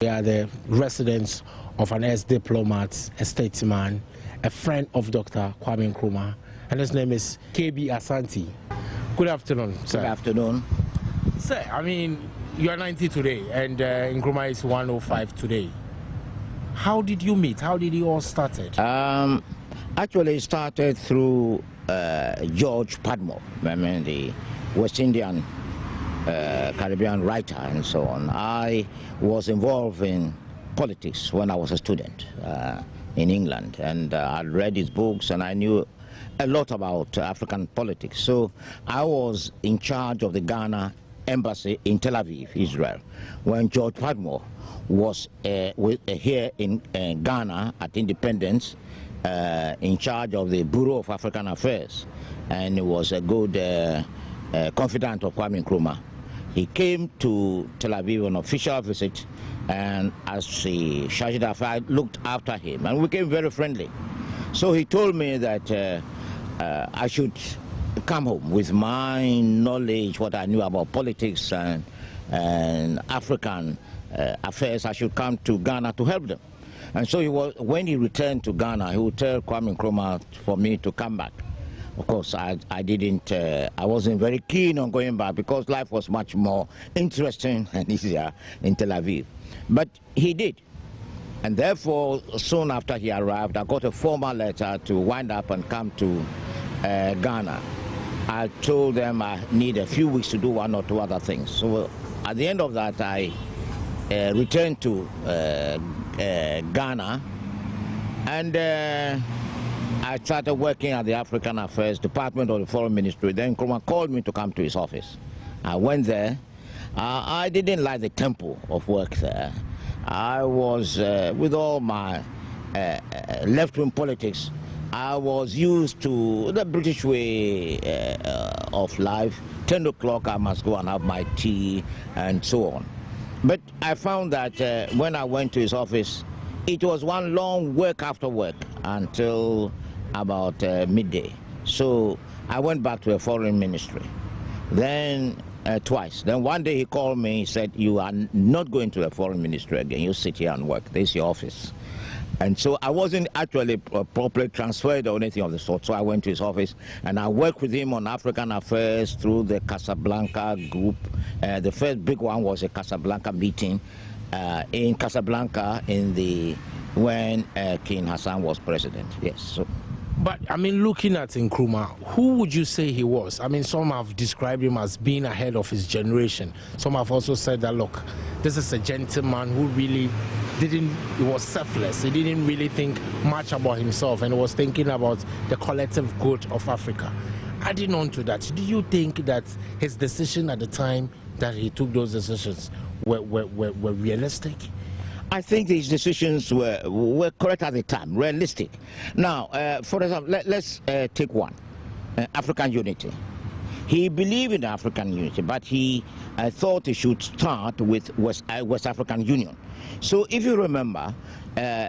We are the residents of an ex-diplomat, a statesman, a friend of Dr. Kwame Nkrumah, and his name is KB Asante. Good afternoon, sir. Good afternoon. Sir, I mean, you are 90 today, and Nkrumah is 105 today. How did you meet? How did it all started? Actually, it started through George Padmore, I mean, the West Indian Caribbean writer and so on. I was involved in politics when I was a student in England, and I read his books and I knew a lot about African politics. So I was in charge of the Ghana embassy in Tel Aviv, Israel, when George Padmore was here in Ghana at independence, in charge of the Bureau of African Affairs, and he was a good confidant of Kwame Nkrumah. He came to Tel Aviv on official visit, and as the charge d'affaires, I looked after him, and we became very friendly. So he told me that I should come home with my knowledge, what I knew about politics and African affairs. I should come to Ghana to help them. And so when he returned to Ghana, he would tell Kwame Nkrumah for me to come back. Of course, I wasn't very keen on going back because life was much more interesting and easier in Tel Aviv. But he did. And therefore, soon after he arrived, I got a formal letter to wind up and come to Ghana. I told them I need a few weeks to do one or two other things. So at the end of that, I returned to Ghana, and I started working at the African Affairs Department of the Foreign Ministry. Then Nkrumah called me to come to his office. I went there. I didn't like the tempo of work there. I was, with all my left-wing politics, I was used to the British way of life. 10 o'clock I must go and have my tea and so on. But I found that when I went to his office, it was one long work after work until about midday. So I went back to the foreign ministry. Then twice. Then one day he called me, he said, "You are not going to the foreign ministry again. You sit here and work. This is your office." And so I wasn't actually properly transferred or anything of the sort. So I went to his office and I worked with him on African affairs through the Casablanca group. The first big one was a Casablanca meeting in Casablanca when King Hassan was president. Yes. So. But, I mean, looking at Nkrumah, who would you say he was? I mean, some have described him as being ahead of his generation. Some have also said that, look, this is a gentleman who really he was selfless. He didn't really think much about himself and was thinking about the collective good of Africa. Adding on to that, do you think that his decision at the time that he took those decisions were realistic? I think these decisions were correct at the time, realistic. Now, for example, let's take one, African unity. He believed in African unity, but he thought he should start with West African Union. So if you remember,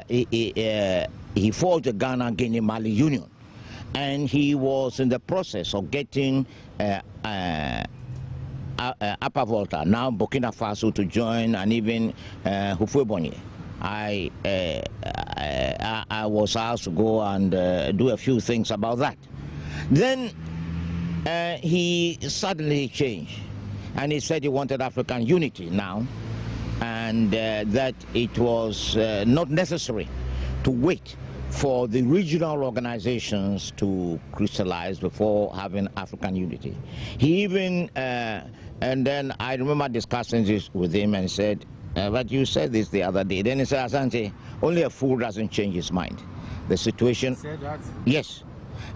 he forged the Ghana-Guinea-Mali Union, and he was in the process of getting Upper Volta, now Burkina Faso, to join, and even Houphouët-Boigny. I was asked to go and do a few things about that. Then he suddenly changed, and he said he wanted African unity now, and that it was not necessary to wait for the regional organizations to crystallize before having African unity. He even, and then I remember discussing this with him and said, but you said this the other day. Then he said, "Asante, only a fool doesn't change his mind." The situation... He said that? Yes.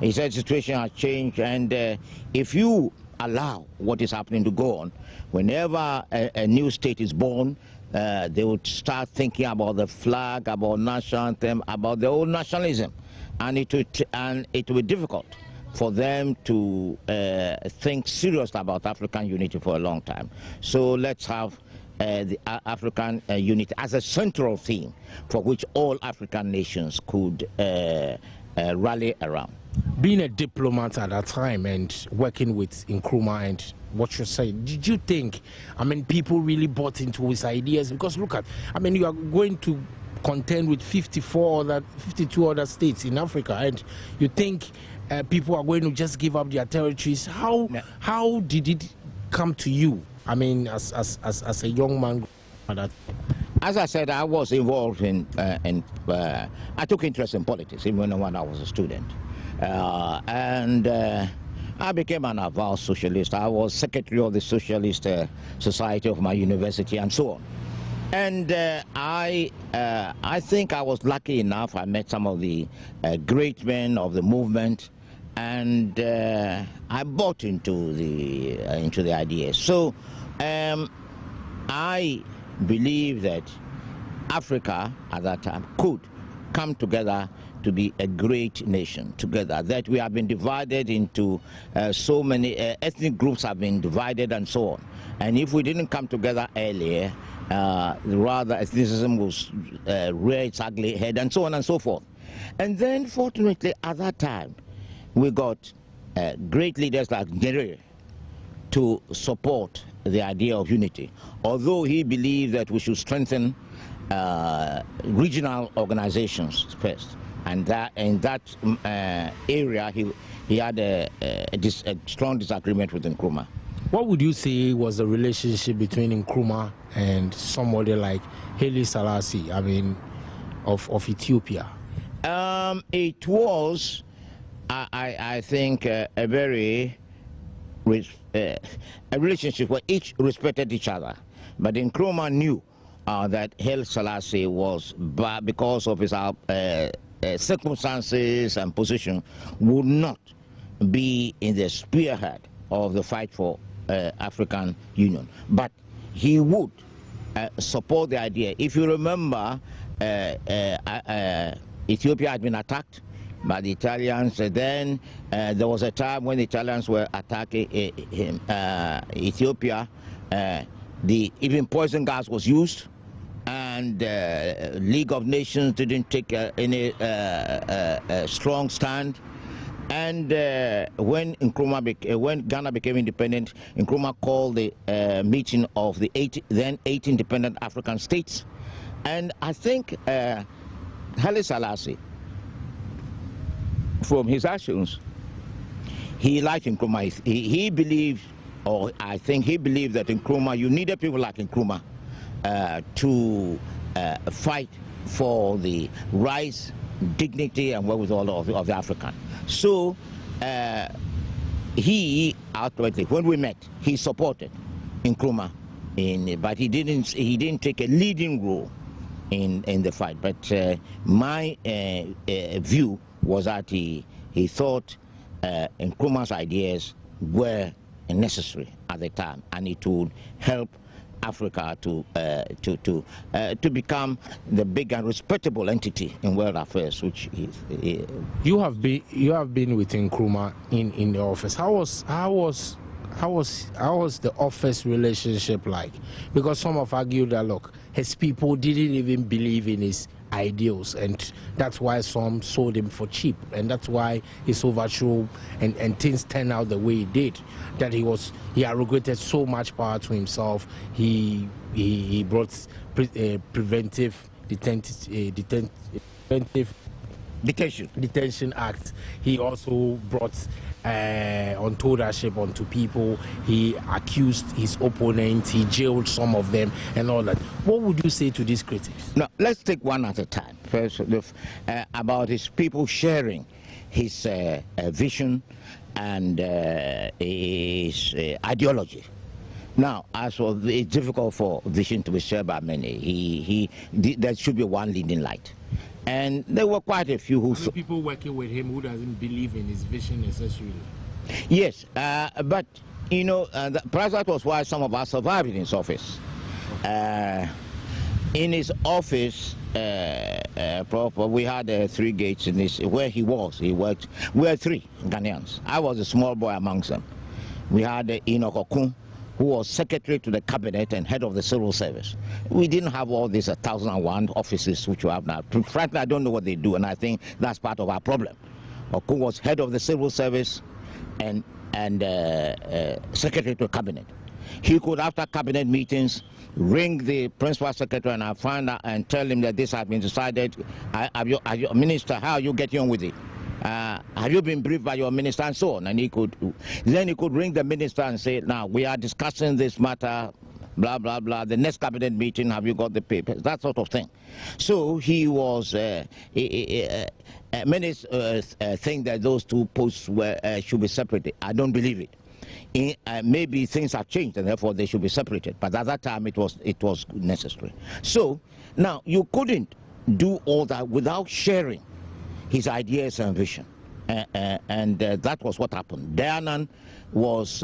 He said the situation has changed, and if you allow what is happening to go on, whenever a new state is born, they would start thinking about the flag, about national anthem, about the old nationalism, and it would be difficult for them to think seriously about African unity for a long time. So let's have the African unity as a central theme for which all African nations could rally around. being a diplomat at that time and working with Nkrumah and what you say, did you think, I mean, people really bought into his ideas? Because look at, I mean, you are going to contend with 52 other states in Africa, and you think people are going to just give up their territories? How did it come to you? I mean, as a young man. As I said, I was involved in I took interest in politics even when I was a student, and I became an avowed socialist. I was secretary of the Socialist Society of my university and so on. And I think I was lucky enough. I met some of the great men of the movement, and I bought into the ideas. So I believe that Africa at that time could come together to be a great nation together, that we have been divided into so many ethnic groups have been divided and so on. And if we didn't come together earlier, rather ethnicism will rear its ugly head and so on and so forth. And then fortunately at that time we got great leaders like Nyerere to support the idea of unity, although he believed that we should strengthen regional organizations first. And that in that area, he had a strong disagreement with Nkrumah. What would you say was the relationship between Nkrumah and somebody like Haile Selassie, I mean, of Ethiopia? It was, I think, a very a relationship where each respected each other. But Nkrumah knew that Haile Selassie was, because of his circumstances and position, would not be in the spearhead of the fight for African Union. But he would support the idea. If you remember, Ethiopia had been attacked by the Italians. Then there was a time when the Italians were attacking Ethiopia. Even poison gas was used, and League of Nations didn't take any strong stand. And when Ghana became independent, Nkrumah called the meeting of the then 8 independent African states. And I think Haile Selassie, from his actions, he liked Nkrumah. He believed, or I think he believed, that Nkrumah, you needed people like Nkrumah to fight for the rights, dignity, and wherewithal of the African. So he ultimately, when we met, he supported Nkrumah, but he didn't take a leading role in the fight. But my view was that he thought Nkrumah's ideas were necessary at the time, and it would help Africa to become the big and respectable entity in world affairs, which is. You have been with Nkrumah in the office. How was the office relationship like? Because some have argued that, look, his people didn't even believe in his ideals, and that's why some sold him for cheap, and that's why his overthrow and things turned out the way it did. That he arrogated so much power to himself. He brought preventive detention act. He also brought untownership onto people. He accused his opponents. He jailed some of them and all that. What would you say to these critics? Now, let's take one at a time. First, about his people sharing his vision and his ideology. Now, as for it's difficult for vision to be shared by many. There should be one leading light. And there were quite a few who... people working with him who doesn't believe in his vision necessarily. Yes, but, you know, perhaps that was why some of us survived in his office. In his office, we had 3 gates in this, where he worked. We were 3 Ghanaians. I was a small boy amongst them. We had Enoch Okun, who was secretary to the cabinet and head of the civil service. We didn't have all these 1,001 offices which we have now. Frankly, I don't know what they do, and I think that's part of our problem. Okun was head of the civil service and secretary to cabinet. He could, after cabinet meetings, ring the principal secretary and find out and tell him that this has been decided. Minister, how are you getting on with it? Have you been briefed by your minister and so on? And then he could ring the minister and say, now we are discussing this matter, blah, blah, blah. The next cabinet meeting, have you got the papers? That sort of thing. So he was, many think that those two posts should be separated. I don't believe it. Maybe things have changed and therefore they should be separated. But at that time it was necessary. So now you couldn't do all that without sharing his ideas and vision. And that was what happened. Dayanan was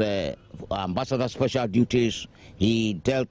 ambassador special duties. He dealt